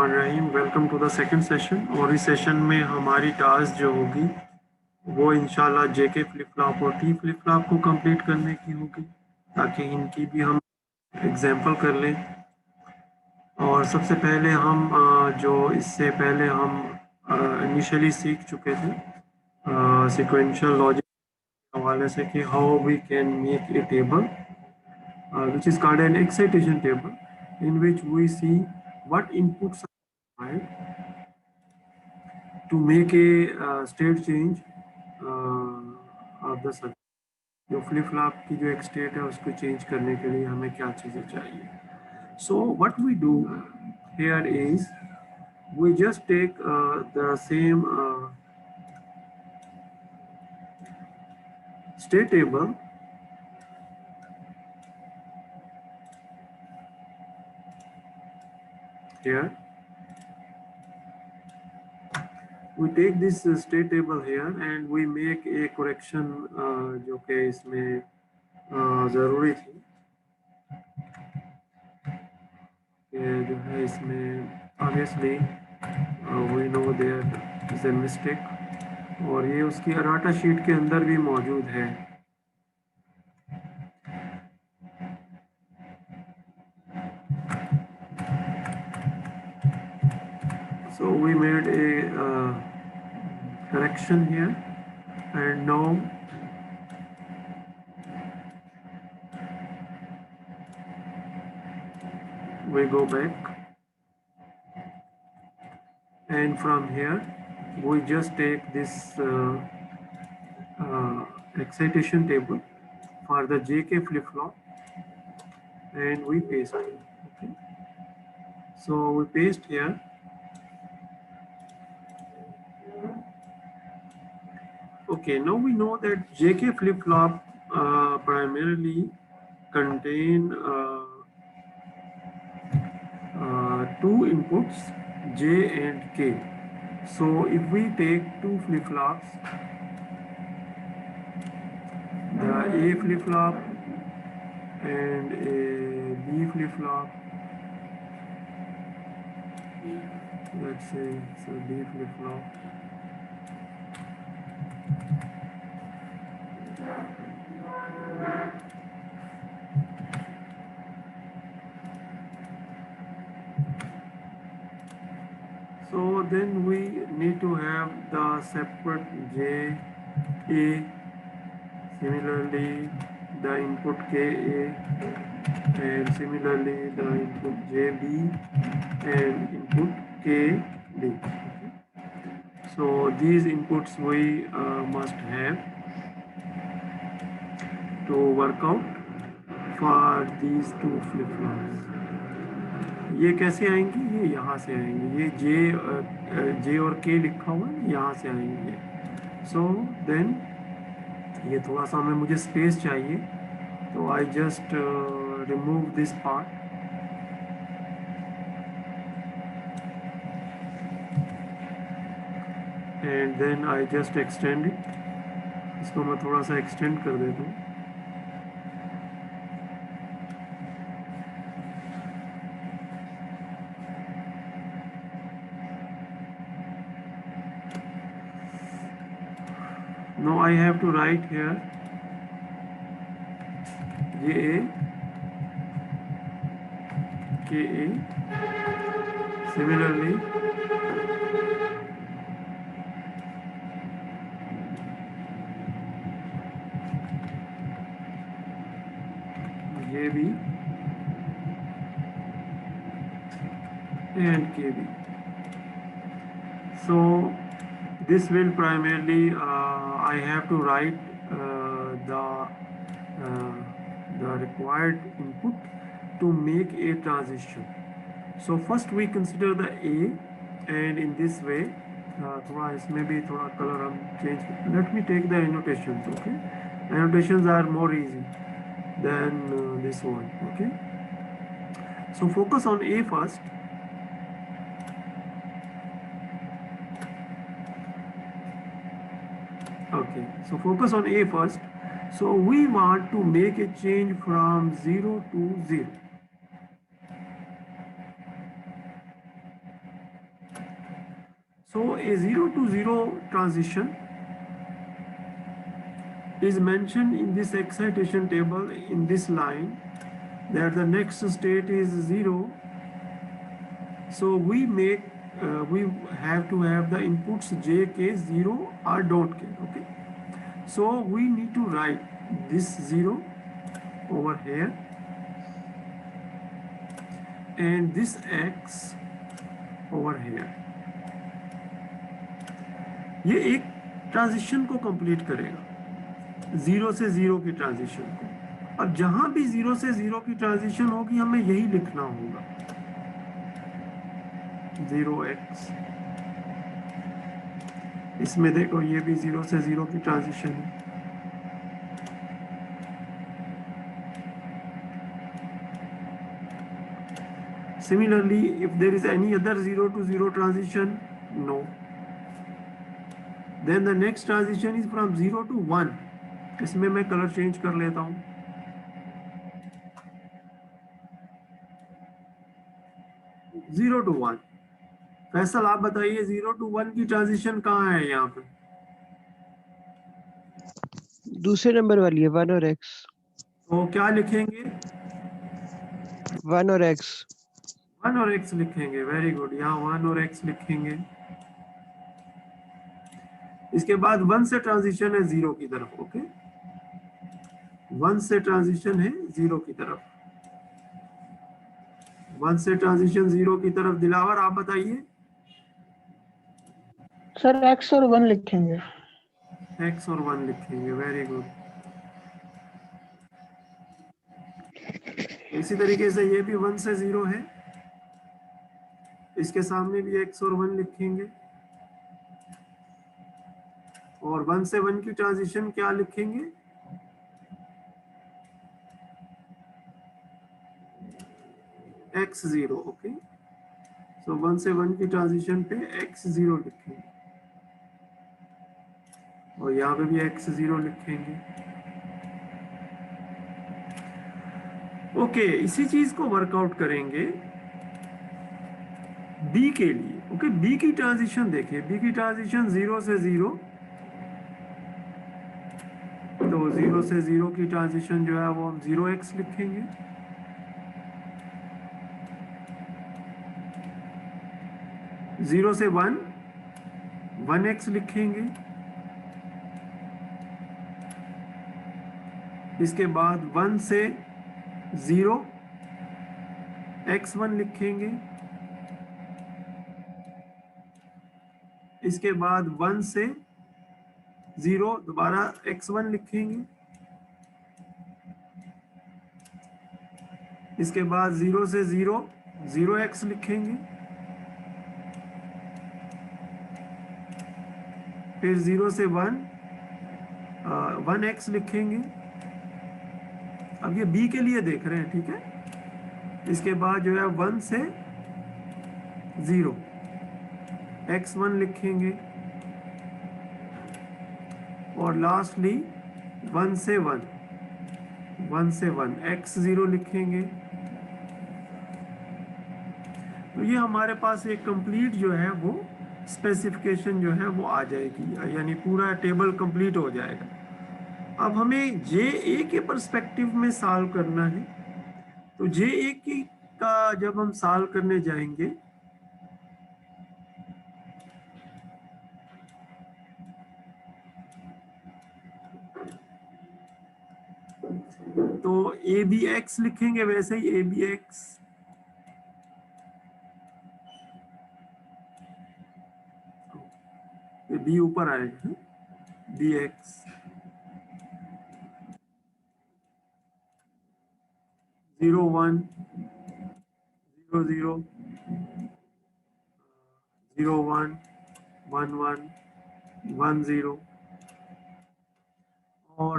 बिस्मिल्लाहिर्रहमानिर्रहीम। Welcome to the second session. और इस सेशन में हमारी टास्क जो होगी वो इंशाल्लाह जेके फ्लिप फ्लॉप और टी फ्लिप फ्लॉप को कंप्लीट करने की होगी, ताकि इनकी भी हम एग्जांपल कर लें। और सबसे पहले हम जो इससे पहले हम इनिशियली सीख चुके थे सीक्वेंशियल लॉजिक के हवाले से कि how we can make a table which is called an excitation table, in which we see what inputs are required to make a state change of the circuit. जो flip flop की जो एक state है उसको change करने के लिए हमें क्या चीज़ें चाहिए. So what we do here is we just take the same state table here. We take this state table here and we make a correction जो कि इसमें ज़रूरी थी कि जो है इसमें obviously we know there is a mistake, और ये उसकी अराटा शीट के अंदर भी मौजूद है. So we made a correction here, and now we go back, and from here we just take this excitation table for the JK flip-flop and we paste it. Okay. So we paste here. Okay, now we know that JK flip-flop primarily contain two inputs, J and K. So if we take two flip-flops, the A flip-flop and a B flip-flop, let's say it's a B flip-flop, so then we need to have the separate J, A, similarly the input KA, and similarly the input JB and input KB. So these inputs we must have to work out for these two flip-flops. ये कैसे आएंगे? ये यहाँ से आएंगे. ये J और K लिखा हुआ है, यहाँ से आएंगे. So then ये थोड़ा सा मुझे स्पेस चाहिए, तो I just remove this part and then I just extend it. इसको मैं थोड़ा सा एक्सटेंड कर देता हूँ. Now I have to write here JA, KA, similarly JB and KB. So this will primarily I have to write the required input to make a transition. So first we consider the A, and in this way थोड़ा इसमें भी थोड़ा color हम change. Let me take the annotations. Okay, annotations are more easy than this one. Okay, so focus on A first. Okay, so focus on A first. So we want to make a change from 0 to 0. So a 0 to 0 transition is mentioned in this excitation table in this line, that the next state is 0. So we have to have the inputs j, k, 0 or dot k. Okay. So we need to write this 0 over here and this x over here. ये एक transition को complete करेगा, 0 से 0 की transition को। अब जहां भी 0 से 0 की ट्रांजिशन होगी हमें यही लिखना होगा, 0x। इसमें देखो ये भी 0 से 0 की ट्रांजिशन है। Similarly, if there is any other 0 to 0 transition, no. Then the next transition is from 0 to 1. इसमें मैं कलर चेंज कर लेता हूं, 0 to 1। फैसल आप बताइए 0 to 1 की ट्रांजिशन कहाँ है यहाँ पे? दूसरे नंबर वाली है, 1 और x। तो क्या लिखेंगे? 1 और x। 1 और x लिखेंगे, वेरी गुड। यहाँ 1 और x लिखेंगे। इसके बाद 1 से ट्रांजिशन है 0 की तरफ। ओके, 1 से ट्रांजिशन है 0 की तरफ, 1 से ट्रांजिशन 0 की तरफ। दिलावर आप बताइए। सर x और 1 लिखेंगे। x और 1 लिखेंगे, वेरी गुड। इसी तरीके से ये भी 1 से 0 है, इसके सामने भी x और 1 लिखेंगे। और 1 से 1 की ट्रांजिशन क्या लिखेंगे? x0। ओके, सो 1 से 1 की ट्रांजिशन पे x0 लिखेंगे और यहाँ पे भी x0 लिखेंगे। ओके, इसी चीज को वर्कआउट करेंगे b के लिए। ओके, b की ट्रांजिशन देखिए, b की ट्रांजिशन 0 से 0, तो 0 से 0 की ट्रांजिशन जो है वो हम 0x लिखेंगे। जीरो से 1, 1x लिखेंगे। इसके बाद 1 से 0, x1 लिखेंगे। इसके बाद 1 से 0 दोबारा x1 लिखेंगे। इसके बाद 0 से 0, 0x लिखेंगे। फिर 0 से 1, 1x लिखेंगे। अब ये b के लिए देख रहे हैं, ठीक है। इसके बाद जो है 1 से 0, x1 लिखेंगे। और लास्टली 1 से 1, 1 से 1 x0 लिखेंगे। तो ये हमारे पास एक कंप्लीट जो है वो स्पेसिफिकेशन जो है वो आ जाएगी, यानी पूरा टेबल कंप्लीट हो जाएगा। अब हमें JA के पर्सपेक्टिव में सॉल्व करना है। तो JA का जब हम सॉल्व करने जाएंगे तो ABX लिखेंगे, वैसे ही ABX। B ऊपर आएगा, BX, 0 1 0 0 0 1 1 1 1 0। और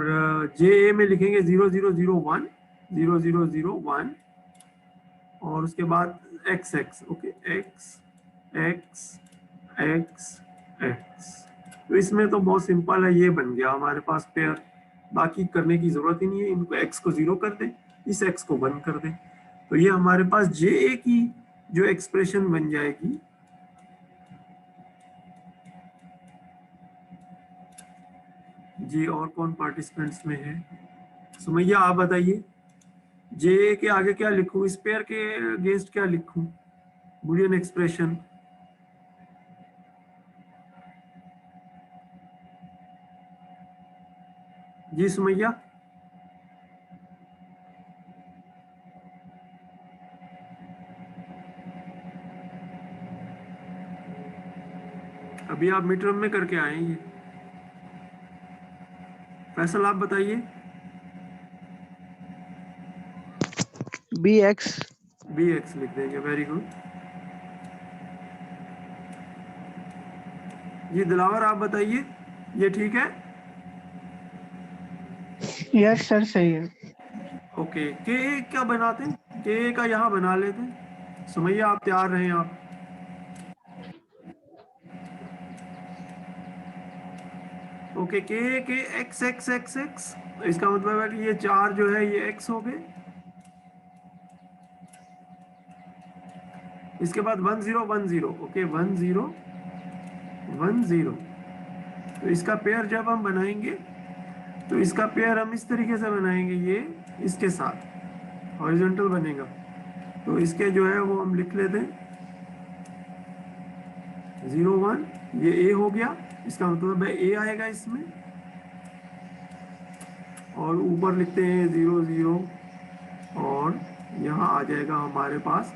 JA में लिखेंगे 0 0 0 1 0 0 0 1 और उसके बाद XX। Okay, X X X X। तो इसमें तो बहुत सिंपल है, ये बन गया हमारे पास पेयर। बाकी करने की जरूरत ही नहीं है, इनको x को 0 कर दें, इस x को 1 कर दें। तो ये हमारे पास JA की जो एक्सप्रेशन बन जाएगी जी, और कौन पार्टिसिपेंट्स में है? सुमैया आप बताइए, जे के आगे क्या लिखूं, स्पेयर के अगेंस्ट क्या लिखूं, बुलियन एक्सप्रेशन? जी सुमैया, अभी आप मिड टर्म में करके आए हैं ये। फैसल आप बताइए। BX। बी एक्स लिख देंगे, वेरी गुड। जी दिलावर आप बताइए, ये ठीक है? यस सर, सही है। ओके, के क्या बनाते हैं, के का यहाँ बना लेते हैं। सुमैया आप तैयार रहें आप। ओके, के एक्स एक्स एक्स एक्स, इसका मतलब है कि ये चार जो है ये एक्स हो गए। इसके बाद 1 0 1 0, ओके 1 0 1 0। तो इसका पेयर जब हम बनाएंगे तो इसका पेयर हम इस तरीके से बनाएंगे, ये इसके साथ हॉरिजॉन्टल बनेगा। तो इसके जो है वो हम लिख लेते हैं 0 1, ये ए हो गया, इसका मतलब है ए आएगा इसमें। और ऊपर लिखते हैं 0 0, और यहाँ आ जाएगा हमारे पास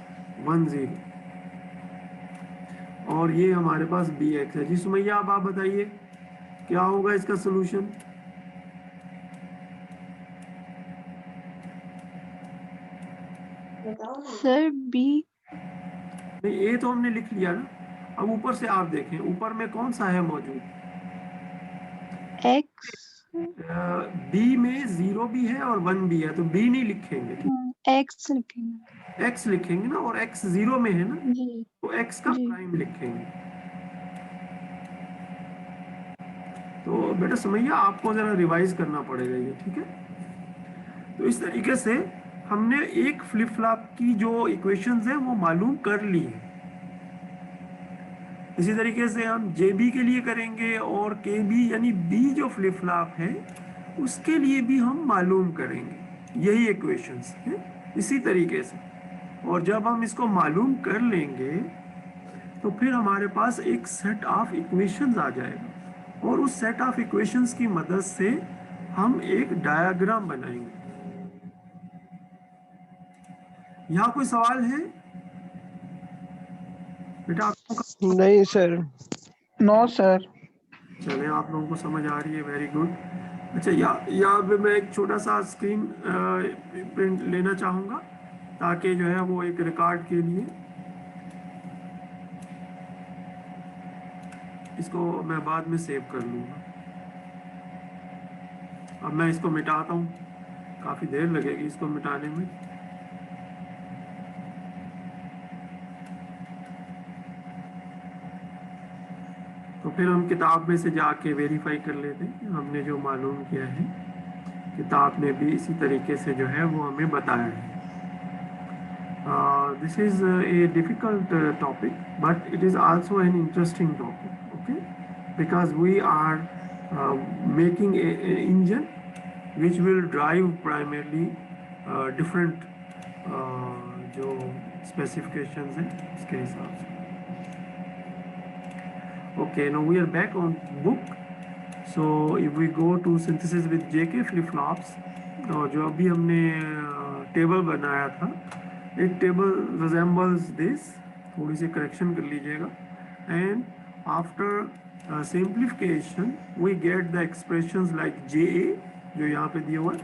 1 0, और ये हमारे पास बी एक्स है। जी सुमैया अब आप बताइए क्या होगा इसका सोल्यूशन? Sir B. नहीं, ए तो हमने लिख लिया ना, अब ऊपर से आप देखें, ऊपर में कौन सा है मौजूद? एक्स। बी में 0 भी है और 1 भी है, तो बी नहीं लिखेंगे, एक्स लिखेंगे। एक्स लिखेंगे ना, और एक्स 0 में है ना, जी तो एक्स का जी। प्राइम लिखेंगे। तो बेटा सुमैया आपको जरा रिवाइज करना पड़ेगा ये, ठीक है? तो इस तरीके से हमने एक फ्लिप फ्लॉप की जो इक्वेशंस है वो मालूम कर ली है। इसी तरीके से हम जे बी के लिए करेंगे, और के बी यानी बी जो फ्लिप फ्लॉप है उसके लिए भी हम मालूम करेंगे, यही इक्वेशंस है इसी तरीके से। और जब हम इसको मालूम कर लेंगे तो फिर हमारे पास एक सेट ऑफ इक्वेशंस आ जाएगा, और उस सेट ऑफ इक्वेशंस की मदद से हम एक डायग्राम बनाएंगे। यहाँ कोई सवाल है बेटा आप लोगों का? नहीं सर। No sir. चले, आप लोगों को समझ आ रही है, वेरी गुड। अच्छा, यहाँ पे मैं एक छोटा सा स्क्रीन प्रिंट लेना चाहूँगा, ताकि जो है वो एक रिकॉर्ड के लिए, इसको मैं बाद में सेव कर लूँगा। अब मैं इसको मिटाता हूँ, काफ़ी देर लगेगी इसको मिटाने में। तो फिर हम किताब में से जाके वेरीफाई कर लेते हैं कि हमने जो मालूम किया है किताब में भी इसी तरीके से जो है वो हमें बताया है। This is a difficult topic, but it is also an interesting topic, okay? Because we are making a engine which will drive primarily different जो specifications हैं उसके हिसाब से। Okay, now we are back on book. So if we go to synthesis with JK flip flops, और जो अभी हमने table बनाया था, एक टेबल resembles this, थोड़ी सी करेक्शन कर लीजिएगा, and after simplification we get the expressions like JA जो यहाँ पे दिया हुआ है,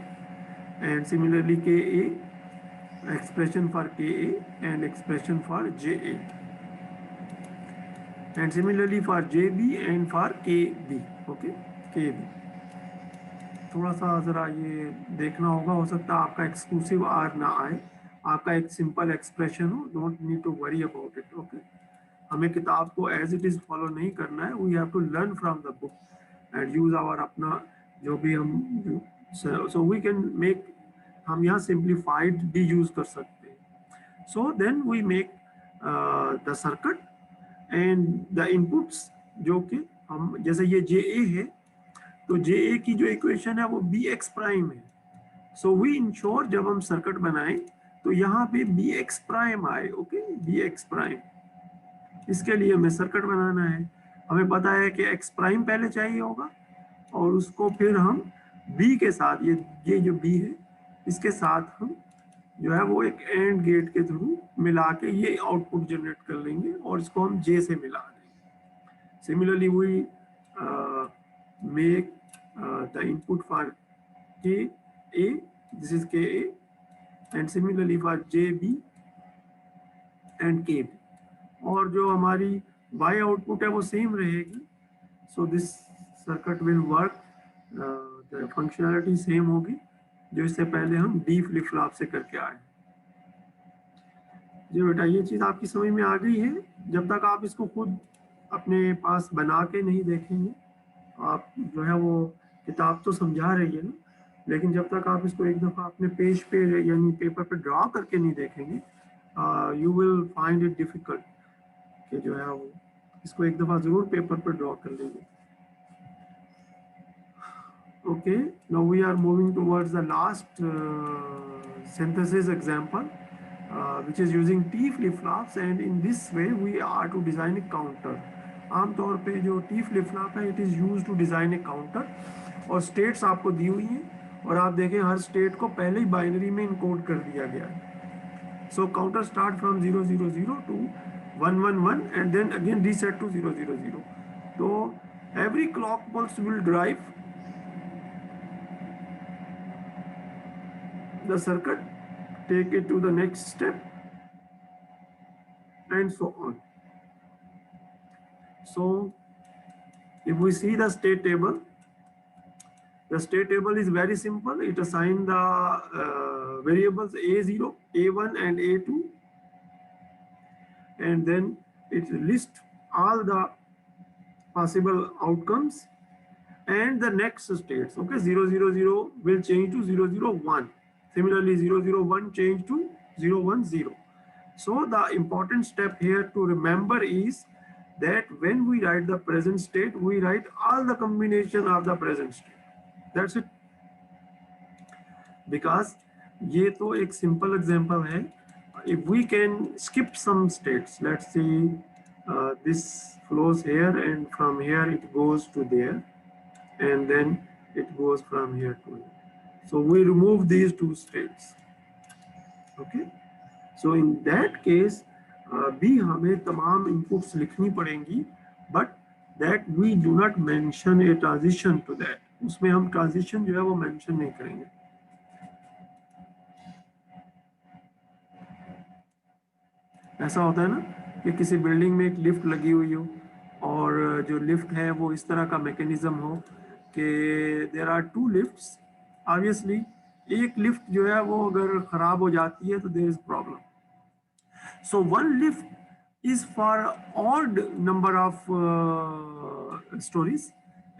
and similarly KA, expression for KA and expression for JA, and similarly for JB and for KB, okay, KB। थोड़ा सा ज़रा ये देखना होगा, हो सकता है आपका एक्सक्लूसिव आर ना आए, आपका एक सिंपल एक्सप्रेशन हो, don't need to worry about it, okay? हमें किताब को एज इट इज़ फॉलो नहीं करना है, we have to learn from the book and use our अपना जो भी हम, सो वी कैन मेक, हम यहाँ सिंप्लीफाइड भी यूज़ कर सकते हैं। So then we make the circuit and the inputs, जो कि हम जैसे ये जे ए है, तो JA की जो इक्वेशन है वो BX प्राइम है। सो वी इंश्योर जब हम सर्किट बनाएं तो यहाँ पे BX प्राइम आए, ओके, BX प्राइम। इसके लिए हमें सर्किट बनाना है, हमें पता है कि X प्राइम पहले चाहिए होगा और उसको फिर हम B के साथ, ये जो B है इसके साथ हम जो है वो एक एंड गेट के थ्रू मिला के ये आउटपुट जनरेट कर लेंगे और इसको हम J से मिला देंगे। Similarly we make the input for KA, this is KA, and similarly for JB and KB, और जो हमारी Y आउटपुट है वो सेम रहेगी। So this circuit will work, the functionality same होगी जो इससे पहले हम D फ्लिप फ्लॉप से करके आए। जी बेटा, ये चीज़ आपकी समझ में आ गई है। जब तक आप इसको खुद अपने पास बना के नहीं देखेंगे, आप जो है वो किताब तो समझा रही है ना, लेकिन जब तक आप इसको एक दफ़ा अपने पेज पे यानी पेपर पे ड्रा करके नहीं देखेंगे, you will find it difficult कि जो है वो इसको एक दफ़ा ज़रूर पेपर पे ड्रा कर लेंगे। Okay, now we are moving towards the last synthesis example, which is using T flip-flops, and in this way we are to design a counter. आमतौर पे जो T flip-flop है, it is used to design a counter, और states आपको दी हुई हैं और आप देखें हर state को पहले ही बाइनरी में इनकोड कर दिया गया है। So counter start from 000 to 111 and then again reset to 000. तो every clock pulse will drive the circuit, take it to the next step, and so on. So if we see the state table is very simple. It assigns the variables A0, A1 and A2, and then it lists all the possible outcomes and the next states. Okay, 000 will change to 001. Similarly, 001 change to 010. So the important step here to remember is that when we write the present state, we write all the combination of the present state. That's it. Because ये तो एक simple example है. If we can skip some states, let's say this flows here and from here it goes to there, and then it goes from here to here. So we remove these two states. Okay. So in that case, भी हमें तमाम inputs लिखनी पड़ेंगी, but that we do not mention a transition to that. उसमें हम transition जो है वो mention नहीं करेंगे. ऐसा होता है ना कि किसी बिल्डिंग में एक लिफ्ट लगी हुई हो और जो लिफ्ट है वो इस तरह का मैकेनिज्म हो कि there are two lifts, obviously एक लिफ्ट जो है वो अगर खराब हो जाती है तो there is problem. So one lift is for odd number of storeys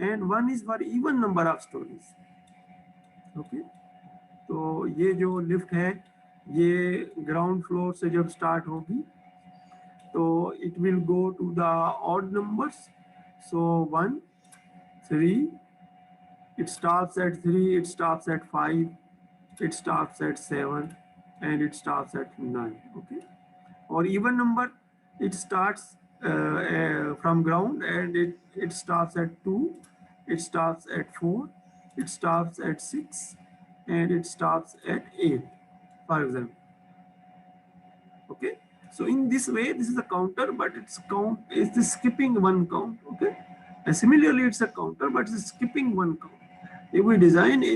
and one is for even number of storeys. Okay, तो ये जो लिफ्ट है ये ग्राउंड फ्लोर से जब स्टार्ट होगी तो it will go to the odd numbers. So 1, 3, it stops at 3, it stops at 5, it stops at 7, and it stops at 9. Okay, or even number, it starts from ground and it stops at 2, it stops at 4, it stops at 6, and it stops at 8, for example. Okay, so in this way this is a counter, but its count is the skipping one count. Okay, and similarly it's a counter but it's skipping one count. If we design a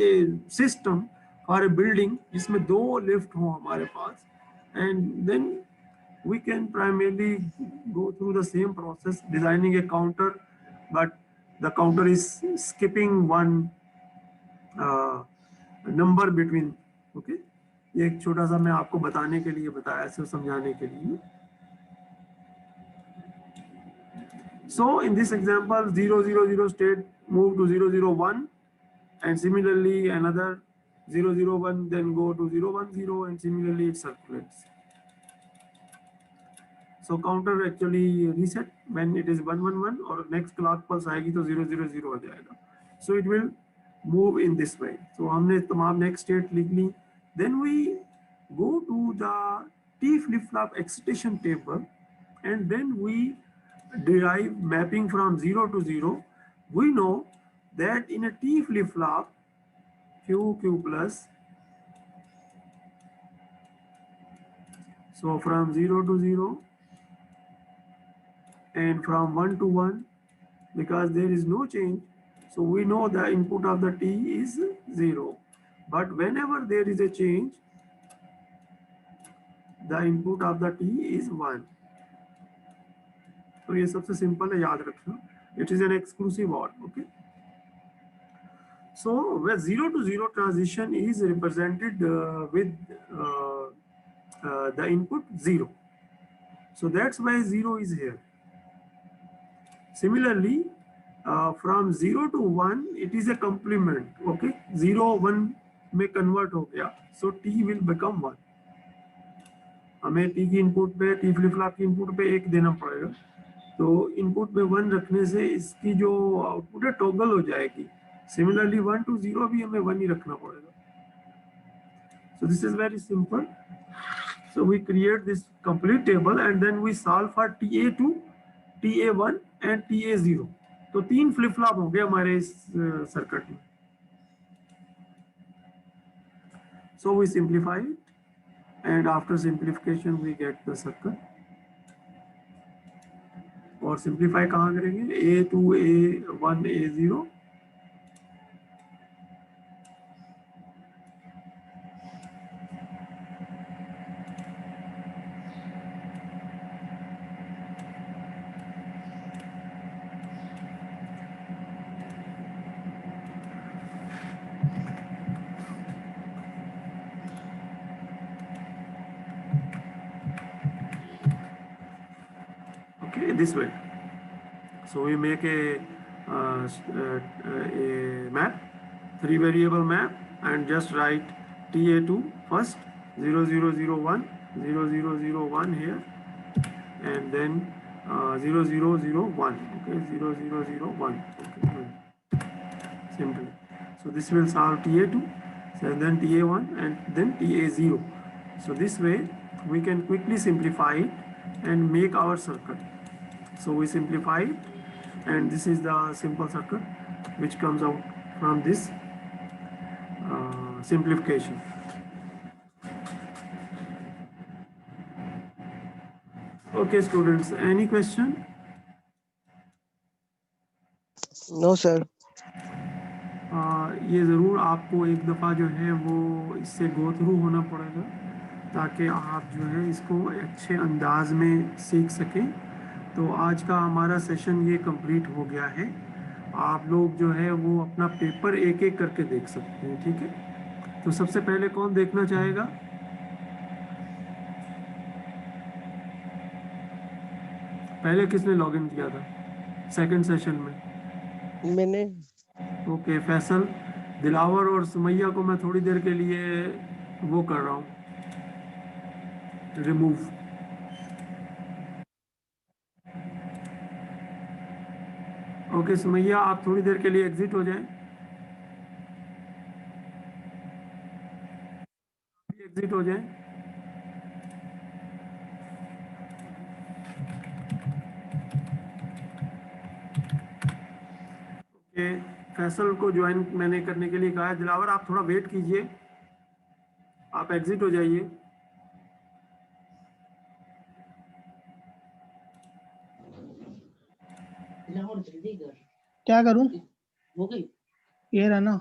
system for a building जिसमें दो lift हो हमारे पास, and then we can primarily go through the same process designing a counter, but the counter is skipping one number between. Okay, ये एक छोटा सा मैं आपको बताने के लिए बताया, ऐसे समझाने के लिए. So in this example 000 state move to 001, and similarly another 001 then go to 010, and similarly it circulates. So counter actually reset when it is 111 और next clock pulse आएगी तो 000 हो जाएगा. so it will move in this way. So हमने तमाम next state लिख ली. Then we go to the T flip-flop excitation table, and then we derive mapping from 0 to 0. We know that in a T flip-flop, Q plus, so from 0 to 0 and from 1 to 1, because there is no change, so we know the input of the T is 0. But whenever there is a change, the input of the T is 1. तो ये सबसे simple है, याद रखना. It is an exclusive OR. Okay. So where 0 to 0 transition is represented with the input 0. So that's why 0 is here. Similarly, from 0 to 1, it is a complement. Okay, 0 1 में convert हो गया, so T will become 1. हमें T की input पे, T flip flop की input पे 1 देना पड़ेगा, तो इनपुट में 1 रखने से इसकी जो आउटपुट है टॉगल हो जाएगी. सिमिलरली 1 to 0 भी हमें 1 ही रखना पड़ेगा. So this is very simple. So we create this complete table and then we solve for TA2, TA1 and TA0. तो 3 फ्लिप फ्लॉप हो गए हमारे इस सर्किट में. So we simplify it, and after simplification we get the circuit. और simplify कहाँ करेंगे? A2, A1, A0. Okay, this way. So we make a map, 3 variable map, and just write TA2 first, 0 0 0 1, 0 0 0 1 here, and then 0 0 0 1. Okay, 0 0 0 1. Okay, simple. So this will solve TA2, so then TA1, and then TA0. So this way we can quickly simplify it and make our circuit. So we simplify it, and this is the simple circuit which comes out from this simplification. Okay students, any question? No sir. ये ज़रूर आपको एक दफ़ा जो है वो इससे go through होना पड़ेगा, ताकि आप जो है इसको अच्छे अंदाज में सीख सकें. तो आज का हमारा सेशन ये कंप्लीट हो गया है. आप लोग जो है वो अपना पेपर एक एक करके देख सकते हैं. ठीक है, तो सबसे पहले कौन देखना चाहेगा? पहले किसने लॉगिन किया था सेकंड सेशन में? मैंने. ओके, फैसल, दिलावर और सुमैया को मैं थोड़ी देर के लिए वो कर रहा हूँ, रिमूव. ओके सुमैया, आप थोड़ी देर के लिए एग्जिट हो जाएं. एग्जिट हो जाएं. ओके, फैसल को ज्वाइन मैंने करने के लिए कहा है. दिलावर आप थोड़ा वेट कीजिए, आप एग्जिट हो जाइए. क्या करूं? हो गई ये रहा ना.